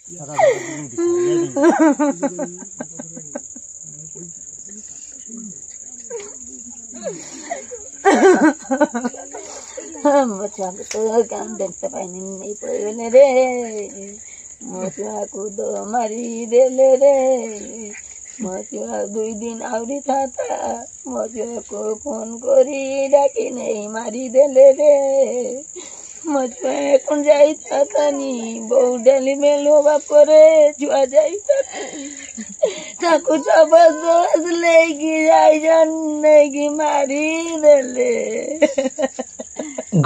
ମୋ ଛୁଆକୁ ତ ଦେଖତେ ପାଇନି ନେଇ ପଳେଇଗଲେ ରେ ମୋ ଛୁଆକୁ ତ ମାରିଦେଲେ ରେ ମୋ ଛୁଆ 2 ଦିନ ଆହୁରି ଥାତା ମୋ ଛୁଆକୁ ଫୋନ କରି ଡାକି ନେଇ ମାରିଦେଲେ ରେ ମୋ ଛୁଆ କଣ ଯାଇଥାତାନି ବୋଉ ଡାଲି ମେଲୋ ବାପରେ ଛୁଆ ଯାଇଥାତା ତାକୁ ଜବରଦସ୍ତ ନେଇକି ଯାଇଛନ୍ ନେଇକି ମାରିଦେଲେ।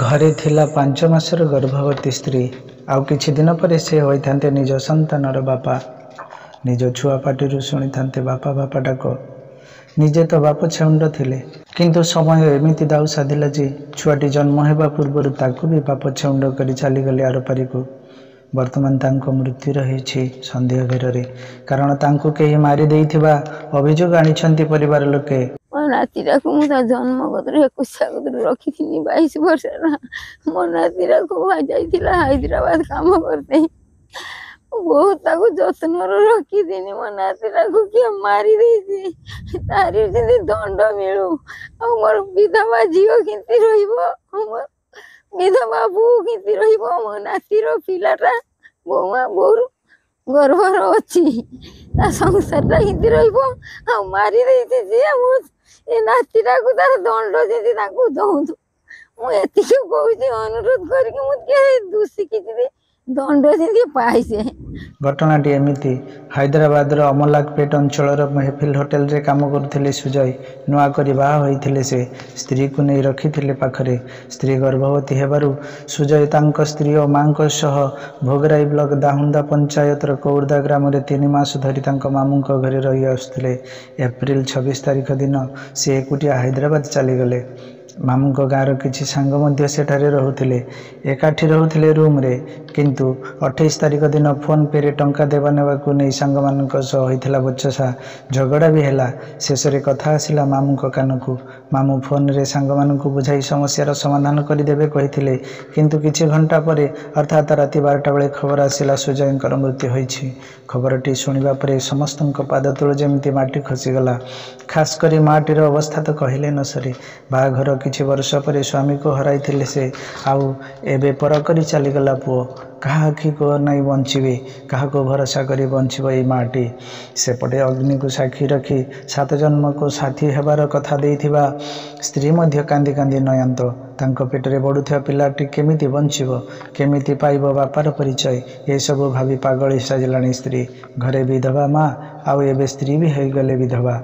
ଘରେ ଥିଲା 5 ମାସର ଗର୍ଭବତୀ ସ୍ତ୍ରୀ। ଆଉ କିଛି ଦିନ ପରେ ସେ ହୋଇଥାନ୍ତେ ନିଜ ସନ୍ତାନର ବାପା। ନିଜ ଛୁଆ ପାଟିରୁ ଶୁଣିଥାନ୍ତେ ବାପା ବାପା ଡାକ। ନିଜେ ତ ବାପ ଛେଉଣ୍ଡ ଥିଲେ, କିନ୍ତୁ ସମୟ ଏମିତି ଦାଉ ସାଧିଲା ଯେ ଛୁଆଟି ଜନ୍ମ ହେବା ପୂର୍ବରୁ ତାକୁ ବି ବାପ ଛେଉଣ୍ଡ କରି ଚାଲିଗଲେ ଆରପାରିକୁ। ବର୍ତ୍ତମାନ ତାଙ୍କ ମୃତ୍ୟୁ ରହିଛି ସନ୍ଦେହ ଘେରରେ, କାରଣ ତାଙ୍କୁ କେହି ମାରି ଦେଇଥିବା ଅଭିଯୋଗ ଆଣିଛନ୍ତି ପରିବାର ଲୋକେ। ମୋ ନାତିଟାକୁ ମୁଁ ତା ଜନ୍ମ କତରୁ 21 କତରୁ ରଖିଥିଲି 22 ବର୍ଷର। ମୋ ନାତିଟାକୁ ଯାଇଥିଲା ହାଇଦ୍ରାବାଦ କାମ କରିତେ, ବହୁତ ତାକୁ ଯତ୍ନର ରଖିଥିଲି। ମୋ ନାତିଟାକୁ କିଏ ମାରି ଦେଇଛି, ତାରି ଯେମିତି ଦଣ୍ଡ ମିଳୁ। ଆଉ ମୋର ବିଧବା ଝିଅ କେମିତି ରହିବ, ମୋର ବିଧବା ବୋଉ କେମିତି ରହିବ। ମୋ ନାତିର ପିଲାଟା ବୋଉର ଗର୍ଭର ଅଛି, ତା ସଂସାରଟା କେମିତି ରହିବ। ଆଉ ମାରି ଦେଇଛି ଯିଏ ଏ ନାତିଟାକୁ ତାର ଦଣ୍ଡ ଯେମିତି ତାଙ୍କୁ ଦଉନ୍ତୁ। ମୁଁ ଏତିକି କହୁଛି, ଅନୁରୋଧ କରିକି ମୁଁ ଟିକେ ଦୋଷୀକି ଯିବି ଦଣ୍ଡ ଯେମିତି ପାଇছে। ଘଟଣାଟି ଏମିତି। ହାଇଦ୍ରାବାଦର ଅମଲାକପେଟ ଅଞ୍ଚଳର ମେହଫିଲ ହୋଟେଲରେ କାମ କରୁଥିଲେ ସୁଜୟ। ନୂଆ କରି ବାହା ହୋଇଥିଲେ ସେ। ସ୍ତ୍ରୀକୁ ନେଇ ରଖିଥିଲେ ପାଖରେ। ସ୍ତ୍ରୀ ଗର୍ଭବତୀ ହେବାରୁ ସୁଜୟ ତାଙ୍କ ସ୍ତ୍ରୀ ଓ ମାଙ୍କ ସହ ଭୋଗରାଇ ବ୍ଲକ ଦାହୁନ୍ଦା ପଞ୍ଚାୟତର କୌର୍ଦା ଗ୍ରାମରେ 3 ମାସ ଧରି ତାଙ୍କ ମାମୁଙ୍କ ଘରେ ରହି ଆସୁଥିଲେ। ଏପ୍ରିଲ 26 ତାରିଖ ଦିନ ସେ ଏକୁଟିଆ ହାଇଦ୍ରାବାଦ ଚାଲିଗଲେ। ମାମୁଙ୍କ ଗାଁର କିଛି ସାଙ୍ଗ ମଧ୍ୟ ସେଠାରେ ରହୁଥିଲେ। ଏକାଠି ରହୁଥିଲେ ରୁମ୍ରେ। କିନ୍ତୁ 28 ତାରିଖ ଦିନ ଫୋନ୍ ପେରେ ଟଙ୍କା ଦେବା ନେବାକୁ ନେଇ ସାଙ୍ଗମାନଙ୍କ ସହ ହୋଇଥିଲା ବଚସା। ଝଗଡ଼ା ବି ହେଲା। ଶେଷରେ କଥା ଆସିଲା ମାମୁଙ୍କ କାନକୁ। ମାମୁଁ ଫୋନ୍ରେ ସାଙ୍ଗମାନଙ୍କୁ ବୁଝାଇ ସମସ୍ୟାର ସମାଧାନ କରିଦେବେ କହିଥିଲେ। କିନ୍ତୁ କିଛି ଘଣ୍ଟା ପରେ ଅର୍ଥାତ୍ ରାତି 12ଟା ବେଳେ ଖବର ଆସିଲା ସୁଜୟଙ୍କର ମୃତ୍ୟୁ ହୋଇଛି। ଖବରଟି ଶୁଣିବା ପରେ ସମସ୍ତଙ୍କ ପାଦ ତଳୁ ଯେମିତି ମାଟି ଖସିଗଲା। ଖାସ୍ କରି ମାଆଟିର ଅବସ୍ଥା ତ କହିଲେ ନ ସରେ। ବାହାଘର କିଛି ବର୍ଷ ପରେ ସ୍ୱାମୀକୁ ହରାଇଥିଲେ ସେ। ଆଉ ଏବେ ପର କରି ଚାଲିଗଲା ପୁଅ। କାହା ଆଖିକୁ ଅନାଇ ବଞ୍ଚିବେ, କାହାକୁ ଭରସା କରି ବଞ୍ଚିବ ଏଇ ମାଆଟି। ସେପଟେ ଅଗ୍ନିକୁ ସାକ୍ଷୀ ରଖି 7 ଜନ୍ମକୁ ସାଥୀ ହେବାର କଥା ଦେଇଥିବା ସ୍ତ୍ରୀ ମଧ୍ୟ କାନ୍ଦି କାନ୍ଦି ନୟାନ୍ତ। ତାଙ୍କ ପେଟରେ ବଢ଼ୁଥିବା ପିଲାଟି କେମିତି ବଞ୍ଚିବ, କେମିତି ପାଇବ ବାପାର ପରିଚୟ, ଏସବୁ ଭାବି ପାଗଳି ସାଜିଲାଣି ସ୍ତ୍ରୀ। ଘରେ ବିଧବା ମା, ଆଉ ଏବେ ସ୍ତ୍ରୀ ବି ହୋଇଗଲେ ବିଧବା।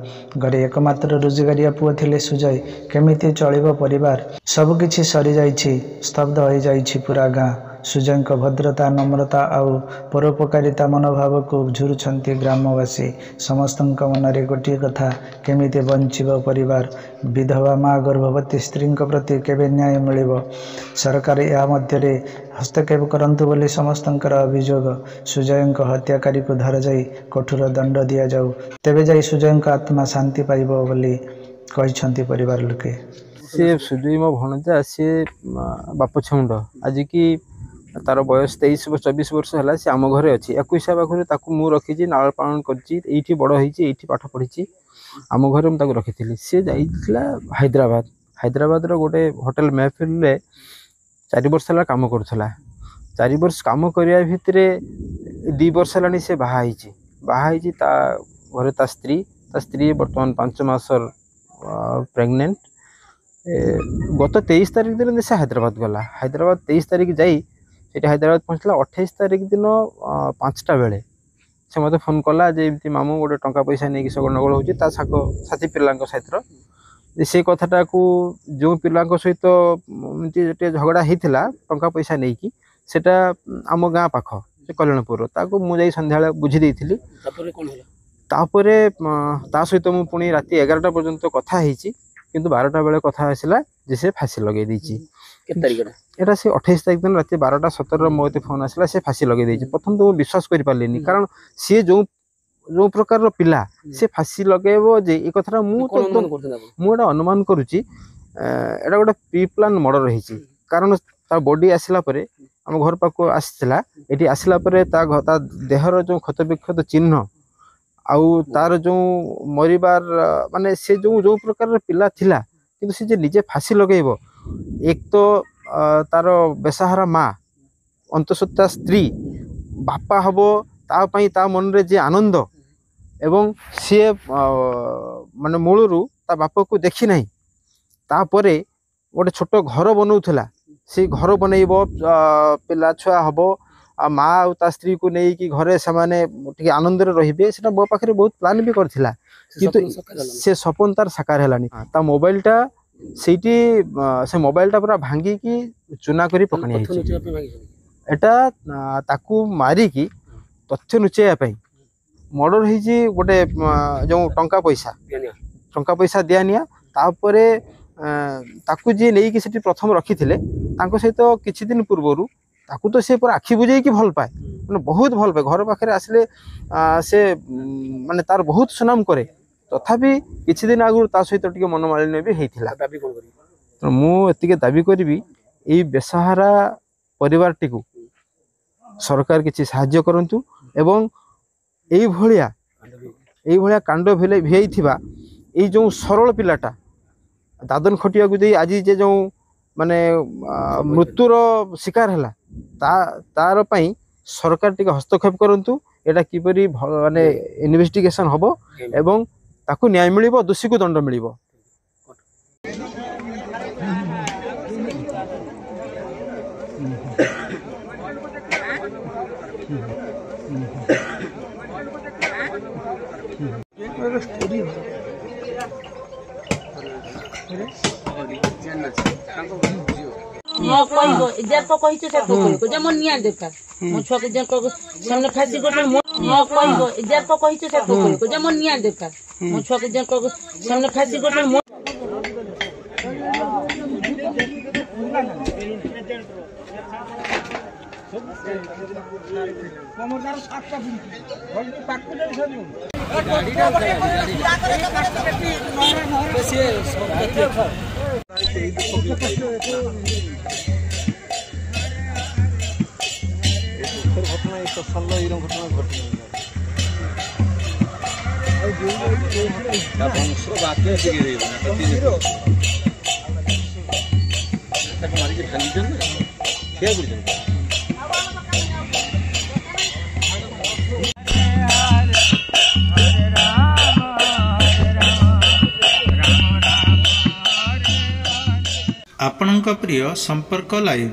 ଘରେ ଏକମାତ୍ର ରୋଜଗାରିଆ ପୁଅ ଥିଲେ ସୁଜୟ। କେମିତି ଚଳିବ ପରିବାର? ସବୁକିଛି ସରିଯାଇଛି, ସ୍ତବ୍ଧ ହୋଇଯାଇଛି ପୁରା ଗାଁ। ସୁଜୟଙ୍କ ଭଦ୍ରତା, ନମ୍ରତା ଆଉ ପରୋପକାରିତା ମନୋଭାବକୁ ଝୁରୁଛନ୍ତି ଗ୍ରାମବାସୀ। ସମସ୍ତଙ୍କ ମନରେ ଗୋଟିଏ କଥା, କେମିତି ବଞ୍ଚିବ ପରିବାର? ବିଧବା ମା, ଗର୍ଭବତୀ ସ୍ତ୍ରୀଙ୍କ ପ୍ରତି କେବେ ନ୍ୟାୟ ମିଳିବ? ସରକାର ଏହା ମଧ୍ୟରେ ହସ୍ତକ୍ଷେପ କରନ୍ତୁ ବୋଲି ସମସ୍ତଙ୍କର ଅଭିଯୋଗ। ସୁଜୟଙ୍କ ହତ୍ୟାକାରୀକୁ ଧରାଯାଇ କଠୋର ଦଣ୍ଡ ଦିଆଯାଉ, ତେବେ ଯାଇ ସୁଜୟଙ୍କ ଆତ୍ମା ଶାନ୍ତି ପାଇବ ବୋଲି କହିଛନ୍ତି ପରିବାର ଲୋକେ। ସେ ସୁଜୟ ମୋ ଭଣଜା, ସେ ବାପ ଛେଉଣ୍ଡ। ଆଜିକି ତାର ବୟସ 23-24 ବର୍ଷ ହେଲା। ସେ ଆମ ଘରେ ଅଛି। 21 ପାଖରୁ ତାକୁ ମୁଁ ରଖିଛି, ଲାଳନ ପାଳନ କରିଛି। ଏଇଠି ବଡ଼ ହେଇଛି, ଏଇଠି ପାଠ ପଢ଼ିଛି। ଆମ ଘରେ ମୁଁ ତାକୁ ରଖିଥିଲି। ସେ ଯାଇଥିଲା ହାଇଦ୍ରାବାଦର ଗୋଟେ ହୋଟେଲ ମେହଫିଲରେ 4 ବର୍ଷ ହେଲା କାମ କରୁଥିଲା। 4 ବର୍ଷ କାମ କରିବା ଭିତରେ 2 ବର୍ଷ ହେଲାଣି ସେ ବାହା ହେଇଛି। ତା ଘରେ ତା ସ୍ତ୍ରୀ ବର୍ତ୍ତମାନ 5 ମାସର ପ୍ରେଗନେଣ୍ଟ। ଗତ 23 ତାରିଖ ଦିନ ସେ ହାଇଦ୍ରାବାଦ ଗଲା। ହାଇଦ୍ରାବାଦ 23 ତାରିଖ ଯାଇ ସେଠି ହାଇଦ୍ରାବାଦ ପହଞ୍ଚିଲା। 28 ତାରିଖ ଦିନ 5ଟା ବେଳେ ସେ ମୋତେ ଫୋନ୍ କଲା ଯେ ଏମିତି ମାମୁଁ ଗୋଟେ ଟଙ୍କା ପଇସା ନେଇକି ସଗଣ୍ଡଗୋଳ ହେଉଛି ତା ସାଥୀ ପିଲାଙ୍କ ସହିତ। ସେ କଥାଟାକୁ ଯେଉଁ ପିଲାଙ୍କ ସହିତ ଏମିତି ଟିକେ ଝଗଡ଼ା ହେଇଥିଲା ଟଙ୍କା ପଇସା ନେଇକି, ସେଟା ଆମ ଗାଁ ପାଖ, ସେ କଲ୍ୟାଣପୁର। ତାକୁ ମୁଁ ଯାଇ ସନ୍ଧ୍ୟାବେଳେ ବୁଝି ଦେଇଥିଲି। ତାପରେ ତା ସହିତ ମୁଁ ପୁଣି ରାତି 11ଟା ପର୍ଯ୍ୟନ୍ତ କଥା ହେଇଛି। କିନ୍ତୁ 12ଟା ବେଳେ କଥା ଆସିଲା ଯେ ସେ ଫାଶୀ ଲଗେଇ ଦେଇଛି। ଏଟା ସେ 28 ତାରିଖ ଦିନ ରାତି 12:17 ମୋ ଏତେ ଫୋନ୍ ଆସିଲା, ସେ ଫାଶୀ ଲଗେଇ ଦେଇଛି। ପ୍ରଥମେ ତ ମୁଁ ବିଶ୍ୱାସ କରିପାରିଲିନି, କାରଣ ସିଏ ଯେଉଁ ପ୍ରକାରର ପିଲା, ସେ ଫାଶୀ ଲଗେଇବ ଯେ ଏ କଥାଟା ମୁଁ ଏଟା ଅନୁମାନ କରୁଛି। ଏଟା ଗୋଟେ ପ୍ରି ପ୍ଲାନ୍ ମର୍ଡର ହେଇଛି। କାରଣ ତା ବଡି ଆସିଲା ପରେ आम घर पाक आसला ये आसला ता देहर जो क्षत विक्षत चिन्ह आउ तार जो मरिबार माने से जो प्रकार पिला थिला किंतु से जे निजे फांसी लगेब एक तो तार बेसहारा माँ अंतसत्ता स्त्री बापा हम ता मन रे जे आनंद एवं सी माने मूलरू ता बापा को देखी नहीं तापरे गोटे छोट घर बनाऊला से घर बनइब पिला छुआ हम माँ ता स्त्री को नहीं कि घरे से माने आनंद रे से मो पाखे बहुत प्लान भी करथिला किंतु से सपन तार साकार हेलानी ता मोबाइल टा सेठी से मोबाइल टा पूरा भांगी की चुना करी पकनी एटा ताकू मारी की तथ्य लुचेया मर्डर होती गोटे जो टंका पैसा दिया निया तापरे ताकू जी नहीं कि सेठी प्रथम रखी थिले तांको सहित किछि दिन पूर्वरु ताकू तो से पूरा आखि बुझे कि भल पाए माने बहुत भल पाए घर पाखे आसले से माने तार बहुत सुनाम करे तथापि किछि दिन आगु ता सहित टिके मनोमालिन्य भी हेइथिला तो मु एतिके दाबी करबी एई बेसहारा परिवार टिकु सरकार किछि सहाय्य करंतु एवं एई भलिया कांड भिई थिबा एई जो सरल पिलाटा दादन खटिया को आज जे जो माने मृत्युर शिकार है तार पई सरकार टिके हस्तक्षेप करंतु एटा किपरि माने इन्वेस्टिगेशन हबो एवं ताकू न्याय मिलिबो दोषी को दंड मिलिबो। आपणଙ୍କ प्रिय संपर्क लाइव।